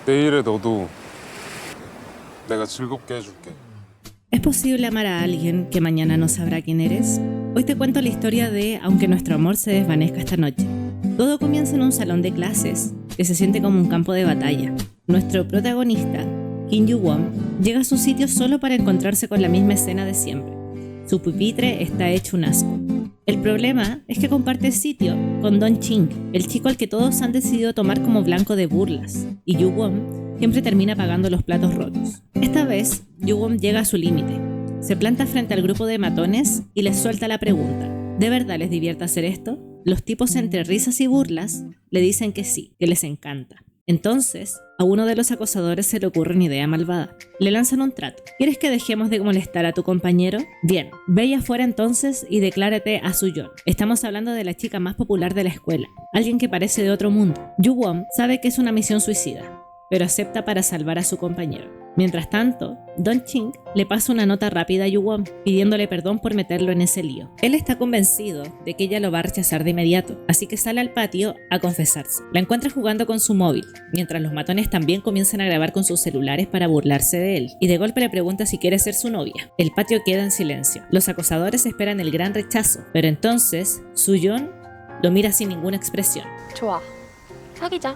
내일의 너도 내가 즐겁게 해줄게. ¿Es posible amar a alguien que mañana no sabrá quién eres? Hoy te cuento la historia de Aunque nuestro amor se desvanezca esta noche. Todo comienza en un salón de clases, que se siente como un campo de batalla. Nuestro protagonista, Kim Yu-won, llega a su sitio solo para encontrarse con la misma escena de siempre. Su pupitre está hecho un asco. El problema es que comparte sitio con Don Ching, el chico al que todos han decidido tomar como blanco de burlas, y Yu-won siempre termina pagando los platos rotos. Esta vez, Yu-won llega a su límite. Se planta frente al grupo de matones y les suelta la pregunta: ¿de verdad les divierte hacer esto? Los tipos, entre risas y burlas, le dicen que sí, que les encanta. Entonces, a uno de los acosadores se le ocurre una idea malvada. Le lanzan un trato. ¿Quieres que dejemos de molestar a tu compañero? Bien, ve allá afuera entonces y declárate a Su-yeon. Estamos hablando de la chica más popular de la escuela, alguien que parece de otro mundo. Yu-won sabe que es una misión suicida, pero acepta para salvar a su compañero. Mientras tanto, Don Ching le pasa una nota rápida a Yu-won, pidiéndole perdón por meterlo en ese lío. Él está convencido de que ella lo va a rechazar de inmediato, así que sale al patio a confesarse. La encuentra jugando con su móvil, mientras los matones también comienzan a grabar con sus celulares para burlarse de él, y de golpe le pregunta si quiere ser su novia. El patio queda en silencio. Los acosadores esperan el gran rechazo, pero entonces Su-yeon lo mira sin ninguna expresión. 좋아. 사귀자.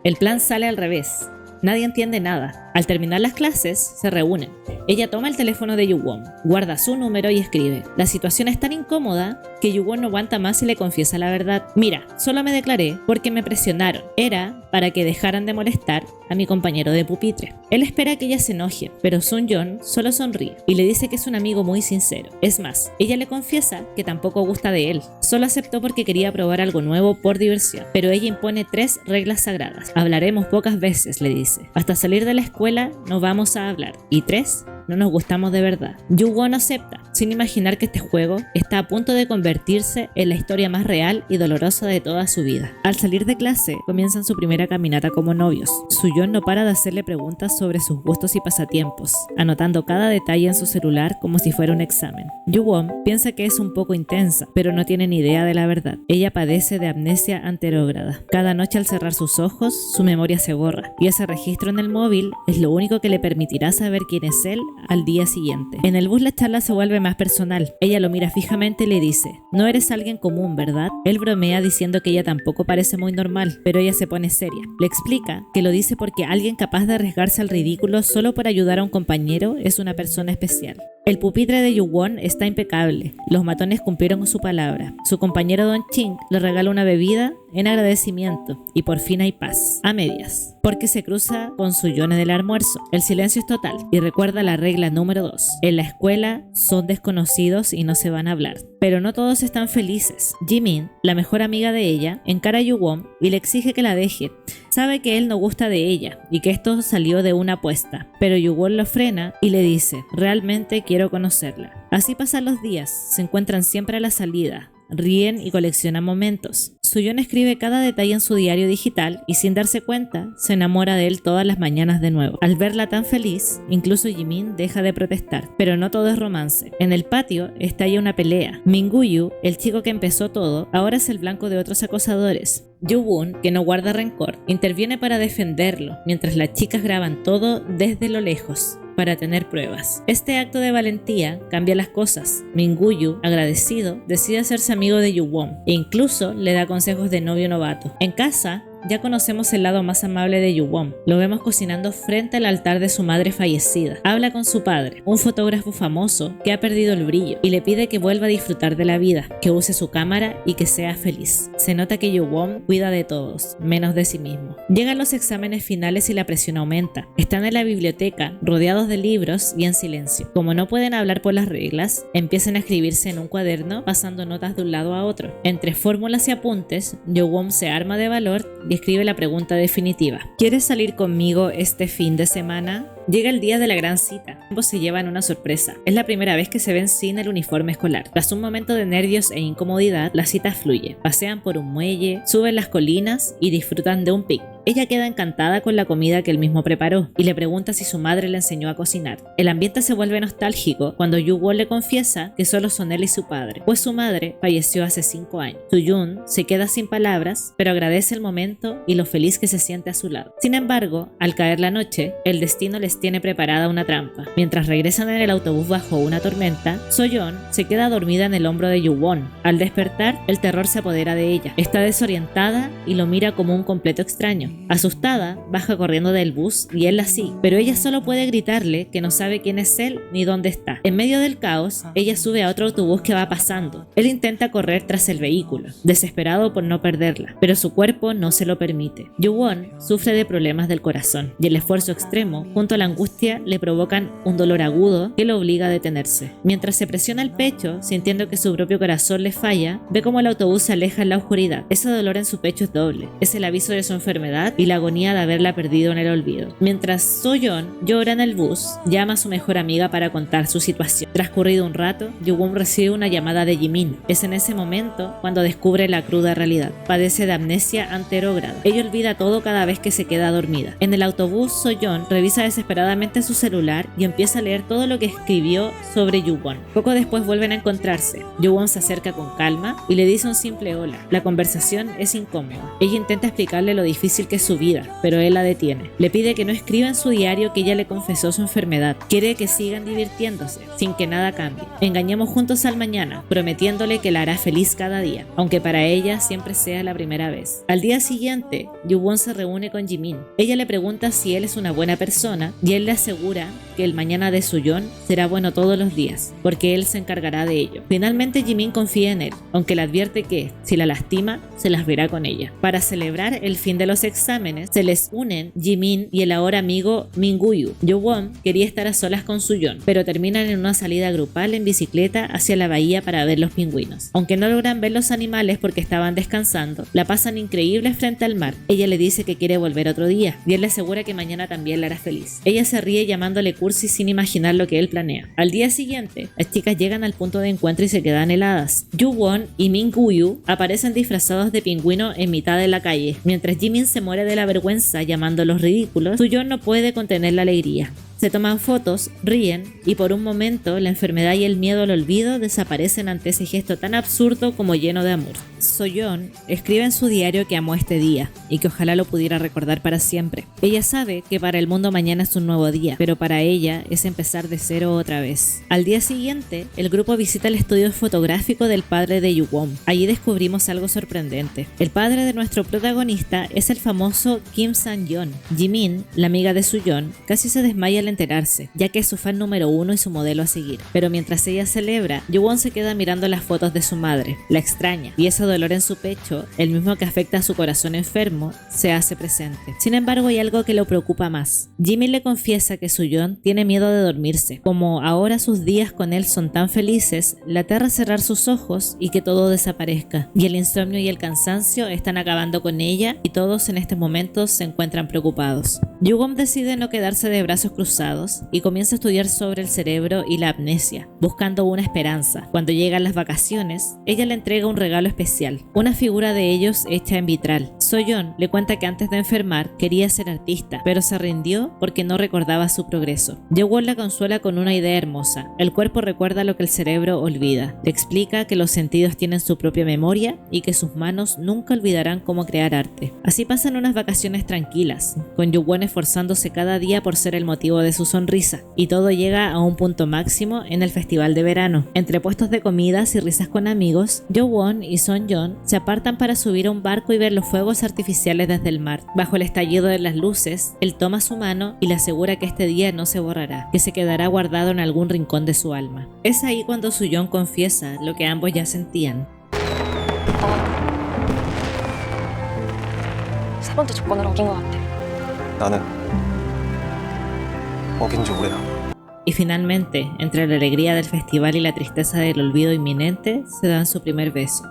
El plan sale al revés. Nadie entiende nada. Al terminar las clases, se reúnen. Ella toma el teléfono de Yu-won, guarda su número y escribe. La situación es tan incómoda que Yu-won no aguanta más y le confiesa la verdad. Mira, solo me declaré porque me presionaron. Era para que dejaran de molestar a mi compañero de pupitre. Él espera que ella se enoje, pero Sun-yeon solo sonríe y le dice que es un amigo muy sincero. Es más, ella le confiesa que tampoco gusta de él. Solo aceptó porque quería probar algo nuevo por diversión. Pero ella impone 3 reglas sagradas. Hablaremos pocas veces, le dice. Hasta salir de la escuela no vamos a hablar. Y 3, no nos gustamos de verdad. Yu-won acepta, sin imaginar que este juego está a punto de convertirse en la historia más real y dolorosa de toda su vida. Al salir de clase, comienzan su primera caminata como novios. Su-yeon no para de hacerle preguntas sobre sus gustos y pasatiempos, anotando cada detalle en su celular como si fuera un examen. Yu-won piensa que es un poco intensa, pero no tiene ni idea de la verdad. Ella padece de amnesia anterógrada. Cada noche al cerrar sus ojos, su memoria se borra, y ese registro en el móvil es lo único que le permitirá saber quién es él al día siguiente. En el bus la charla se vuelve más personal. Ella lo mira fijamente y le dice: no eres alguien común, ¿verdad? Él bromea diciendo que ella tampoco parece muy normal, pero ella se pone seria. Le explica que lo dice porque alguien capaz de arriesgarse al ridículo solo por ayudar a un compañero es una persona especial. El pupitre de Yu-won está impecable. Los matones cumplieron con su palabra. Su compañero Don Ching le regala una bebida en agradecimiento y por fin hay paz, a medias, porque se cruza con Su-yeon en el almuerzo. El silencio es total y recuerda la regla número 2. En la escuela son desconocidos y no se van a hablar. Pero no todos están felices. Jimin, la mejor amiga de ella, encara a Yu-won y le exige que la deje. Sabe que él no gusta de ella y que esto salió de una apuesta, pero Yu-won lo frena y le dice: realmente quiero conocerla. Así pasan los días, se encuentran siempre a la salida, ríen y coleccionan momentos. Su-yeon escribe cada detalle en su diario digital y sin darse cuenta, se enamora de él todas las mañanas de nuevo. Al verla tan feliz, incluso Jimin deja de protestar, pero no todo es romance. En el patio estalla una pelea. Min-gu-yu, el chico que empezó todo, ahora es el blanco de otros acosadores. Yu-won, que no guarda rencor, interviene para defenderlo, mientras las chicas graban todo desde lo lejos para tener pruebas. Este acto de valentía cambia las cosas. Min-gu-yu, agradecido, decide hacerse amigo de Yu-won e incluso le da consejos de novio novato. En casa, ya conocemos el lado más amable de Yu-won. Lo vemos cocinando frente al altar de su madre fallecida. Habla con su padre, un fotógrafo famoso que ha perdido el brillo, y le pide que vuelva a disfrutar de la vida, que use su cámara y que sea feliz. Se nota que Yu-won cuida de todos, menos de sí mismo. Llegan los exámenes finales y la presión aumenta. Están en la biblioteca, rodeados de libros y en silencio. Como no pueden hablar por las reglas, empiezan a escribirse en un cuaderno pasando notas de un lado a otro. Entre fórmulas y apuntes, Yu-won se arma de valor y escribe la pregunta definitiva: ¿quieres salir conmigo este fin de semana? Llega el día de la gran cita. Ambos se llevan una sorpresa. Es la primera vez que se ven sin el uniforme escolar. Tras un momento de nervios e incomodidad, la cita fluye. Pasean por un muelle, suben las colinas y disfrutan de un picnic. Ella queda encantada con la comida que él mismo preparó y le pregunta si su madre le enseñó a cocinar. El ambiente se vuelve nostálgico cuando Yoo-won le confiesa que solo son él y su padre, pues su madre falleció hace 5 años. Soo-yoon se queda sin palabras, pero agradece el momento y lo feliz que se siente a su lado. Sin embargo, al caer la noche, el destino les tiene preparada una trampa. Mientras regresan en el autobús bajo una tormenta, So-yeon se queda dormida en el hombro de Yoo-won. Al despertar, el terror se apodera de ella. Está desorientada y lo mira como un completo extraño. Asustada, baja corriendo del bus y él la sigue, pero ella solo puede gritarle que no sabe quién es él ni dónde está. En medio del caos, ella sube a otro autobús que va pasando. Él intenta correr tras el vehículo, desesperado por no perderla, pero su cuerpo no se lo permite. Yoo-won sufre de problemas del corazón y el esfuerzo extremo junto a la angustia le provocan un dolor agudo que lo obliga a detenerse. Mientras se presiona el pecho, sintiendo que su propio corazón le falla, ve como el autobús se aleja en la oscuridad. Ese dolor en su pecho es doble. Es el aviso de su enfermedad y la agonía de haberla perdido en el olvido. Mientras So-yeon llora en el bus, llama a su mejor amiga para contar su situación. Transcurrido un rato, Yoo-won recibe una llamada de Jimin. Es en ese momento cuando descubre la cruda realidad. Padece de amnesia anterógrada. Ella olvida todo cada vez que se queda dormida. En el autobús, So-yeon revisa desesperadamente su celular y empieza a leer todo lo que escribió sobre Yoo-won. Poco después vuelven a encontrarse. Yoo-won se acerca con calma y le dice un simple hola. La conversación es incómoda. Ella intenta explicarle lo difícil que es su vida, pero él la detiene. Le pide que no escriba en su diario que ella le confesó su enfermedad. Quiere que sigan divirtiéndose, sin que nada cambie. Engañemos juntos al mañana, prometiéndole que la hará feliz cada día, aunque para ella siempre sea la primera vez. Al día siguiente, Yoo-won se reúne con Jimin. Ella le pregunta si él es una buena persona y él le asegura que el mañana de So-yeon será bueno todos los días, porque él se encargará de ello. Finalmente Jimin confía en él, aunque le advierte que, si la lastima, se las verá con ella. Para celebrar el fin de los exámenes, se les unen Jimin y el ahora amigo Min-gyu. Yoo-won quería estar a solas con Soo-yeon, pero terminan en una salida grupal en bicicleta hacia la bahía para ver los pingüinos. Aunque no logran ver los animales porque estaban descansando, la pasan increíble frente al mar. Ella le dice que quiere volver otro día y él le asegura que mañana también la hará feliz. Ella se ríe llamándole cursi sin imaginar lo que él planea. Al día siguiente, las chicas llegan al punto de encuentro y se quedan heladas. Yoo-won y Min-gyu aparecen disfrazados de pingüino en mitad de la calle. Mientras Jimin se muere de la vergüenza llamándolos ridículos, Soo-yeon no puede contener la alegría. Se toman fotos, ríen y por un momento la enfermedad y el miedo al olvido desaparecen ante ese gesto tan absurdo como lleno de amor. So-yeon escribe en su diario que amó este día y que ojalá lo pudiera recordar para siempre. Ella sabe que para el mundo mañana es un nuevo día, pero para ella es empezar de cero otra vez. Al día siguiente, el grupo visita el estudio fotográfico del padre de Yoo-won. Allí descubrimos algo sorprendente. El padre de nuestro protagonista es el famoso Kim Sang-yeon. Jimin, la amiga de So-yeon, casi se desmaya al enterarse, ya que es su fan número 1 y su modelo a seguir. Pero mientras ella celebra, Yoo-won se queda mirando las fotos de su madre. La extraña, y ese dolor en su pecho, el mismo que afecta a su corazón enfermo, se hace presente. Sin embargo, hay algo que lo preocupa más. Jimin le confiesa que So-yeon tiene miedo de dormirse. Como ahora sus días con él son tan felices, le aterra cerrar sus ojos y que todo desaparezca. Y el insomnio y el cansancio están acabando con ella y todos en este momento se encuentran preocupados. Yoo-won decide no quedarse de brazos cruzados y comienza a estudiar sobre el cerebro y la amnesia, buscando una esperanza. Cuando llegan las vacaciones, ella le entrega un regalo especial, una figura de ellos hecha en vitral. So-yeon le cuenta que antes de enfermar quería ser artista, pero se rindió porque no recordaba su progreso. Yoo-won la consuela con una idea hermosa: el cuerpo recuerda lo que el cerebro olvida. Le explica que los sentidos tienen su propia memoria y que sus manos nunca olvidarán cómo crear arte. Así pasan unas vacaciones tranquilas, con Yoo-won esforzándose cada día por ser el motivo de su sonrisa, y todo llega a un punto máximo en el festival de verano. Entre puestos de comidas y risas con amigos, Yoo-won y Soo-yeon se apartan para subir a un barco y ver los fuegos artificiales desde el mar. Bajo el estallido de las luces, él toma su mano y le asegura que este día no se borrará, que se quedará guardado en algún rincón de su alma. Es ahí cuando Soo-yeon confiesa lo que ambos ya sentían. 세 번째 조건을 어긴 것 같아. 나는 어긴 지 오래다. Y finalmente, entre la alegría del festival y la tristeza del olvido inminente, se dan su primer beso.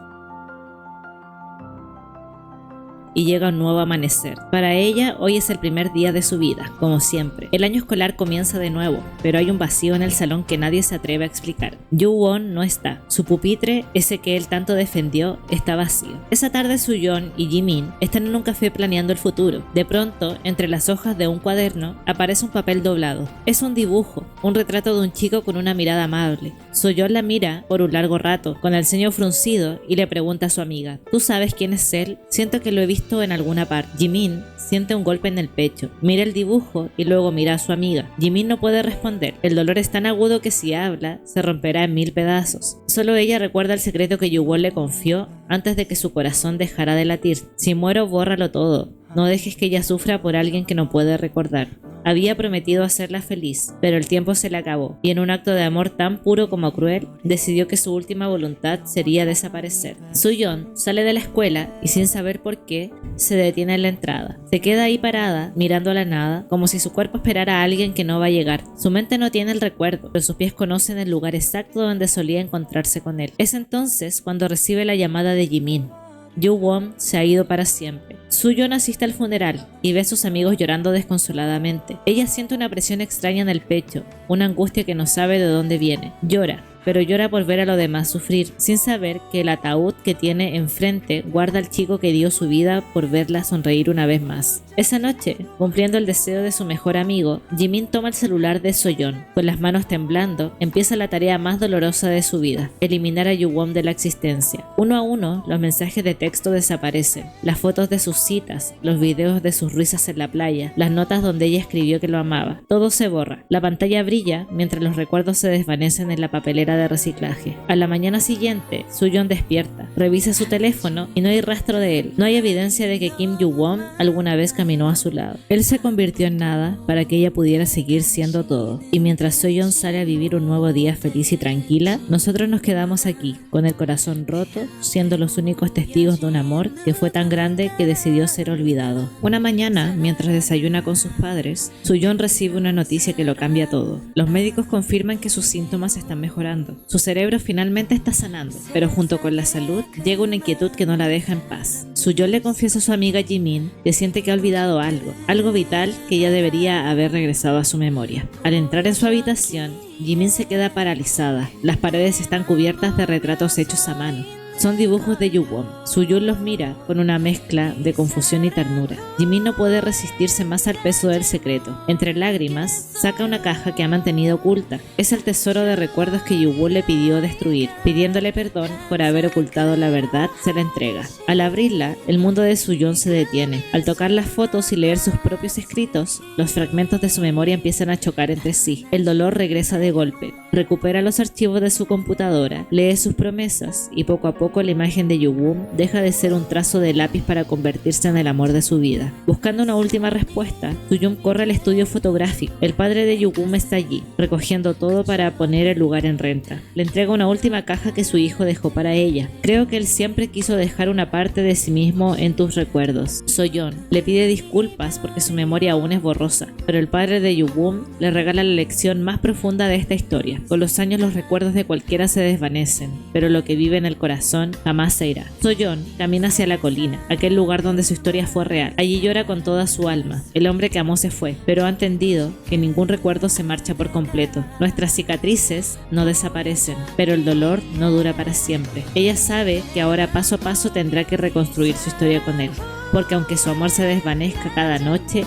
y llega un nuevo amanecer. Para ella, hoy es el primer día de su vida, como siempre. El año escolar comienza de nuevo, pero hay un vacío en el salón que nadie se atreve a explicar. Yoo-won no está. Su pupitre, ese que él tanto defendió, está vacío. Esa tarde Soo-yeon y Jimin están en un café planeando el futuro. De pronto, entre las hojas de un cuaderno, aparece un papel doblado. Es un dibujo, un retrato de un chico con una mirada amable. Soo-yeon la mira por un largo rato, con el ceño fruncido, y le pregunta a su amiga: ¿tú sabes quién es él? Siento que lo he visto en alguna parte. Jimin siente un golpe en el pecho, mira el dibujo y luego mira a su amiga. Jimin no puede responder. El dolor es tan agudo que si habla, se romperá en 1000 pedazos. Solo ella recuerda el secreto que Yoo-won le confió antes de que su corazón dejara de latir. Si muero, bórralo todo. No dejes que ella sufra por alguien que no puede recordar. Había prometido hacerla feliz, pero el tiempo se le acabó, y en un acto de amor tan puro como cruel, decidió que su última voluntad sería desaparecer. Soo-yeon sale de la escuela y sin saber por qué, se detiene en la entrada. Se queda ahí parada, mirando a la nada, como si su cuerpo esperara a alguien que no va a llegar. Su mente no tiene el recuerdo, pero sus pies conocen el lugar exacto donde solía encontrarse con él. Es entonces cuando recibe la llamada de Jimin. Yoo-won se ha ido para siempre. Soo-yeon asiste al funeral y ve a sus amigos llorando desconsoladamente. Ella siente una presión extraña en el pecho, una angustia que no sabe de dónde viene. Llora, pero llora por ver a los demás sufrir, sin saber que el ataúd que tiene enfrente guarda al chico que dio su vida por verla sonreír una vez más. Esa noche, cumpliendo el deseo de su mejor amigo, Jimin toma el celular de Soo-yeon. Con las manos temblando, empieza la tarea más dolorosa de su vida: eliminar a Yoo-won de la existencia. Uno a uno, los mensajes de texto desaparecen, las fotos de sus citas, los videos de sus risas en la playa, las notas donde ella escribió que lo amaba. Todo se borra. La pantalla brilla mientras los recuerdos se desvanecen en la papelera de reciclaje. A la mañana siguiente, Soo-yeon despierta, revisa su teléfono y no hay rastro de él. No hay evidencia de que Kim Yoo-won alguna vez caminó a su lado. Él se convirtió en nada para que ella pudiera seguir siendo todo. Y mientras Soo-yeon sale a vivir un nuevo día feliz y tranquila, nosotros nos quedamos aquí, con el corazón roto, siendo los únicos testigos de un amor que fue tan grande que decidió ser olvidado. Una mañana, mientras desayuna con sus padres, Soo-yeon recibe una noticia que lo cambia todo. Los médicos confirman que sus síntomas están mejorando. Su cerebro finalmente está sanando, pero junto con la salud llega una inquietud que no la deja en paz. Soo-yeon le confiesa a su amiga Jimin que siente que ha olvidado algo vital que ella debería haber regresado a su memoria. Al entrar en su habitación, Jimin se queda paralizada. Las paredes están cubiertas de retratos hechos a mano. Son dibujos de Yoo-won. Soo-yeon los mira con una mezcla de confusión y ternura. Jimin no puede resistirse más al peso del secreto. Entre lágrimas, saca una caja que ha mantenido oculta. Es el tesoro de recuerdos que Yoo-won le pidió destruir. Pidiéndole perdón por haber ocultado la verdad, se la entrega. Al abrirla, el mundo de Soo-yeon se detiene. Al tocar las fotos y leer sus propios escritos, los fragmentos de su memoria empiezan a chocar entre sí. El dolor regresa de golpe. Recupera los archivos de su computadora, lee sus promesas y poco a poco la imagen de Yoo-won deja de ser un trazo de lápiz para convertirse en el amor de su vida. Buscando una última respuesta, Soo-yeon corre al estudio fotográfico. El padre de Yoo-won está allí, recogiendo todo para poner el lugar en renta. Le entrega una última caja que su hijo dejó para ella. Creo que él siempre quiso dejar una parte de sí mismo en tus recuerdos. Soo-yeon le pide disculpas porque su memoria aún es borrosa, pero el padre de Yoo-won le regala la lección más profunda de esta historia. Con los años los recuerdos de cualquiera se desvanecen, pero lo que vive en el corazón jamás se irá. Soo-yeon camina hacia la colina, aquel lugar donde su historia fue real. Allí llora con toda su alma. El hombre que amó se fue, pero ha entendido que ningún recuerdo se marcha por completo. Nuestras cicatrices no desaparecen, pero el dolor no dura para siempre. Ella sabe que ahora paso a paso tendrá que reconstruir su historia con él, porque aunque su amor se desvanezca cada noche,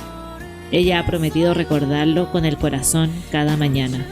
ella ha prometido recordarlo con el corazón cada mañana.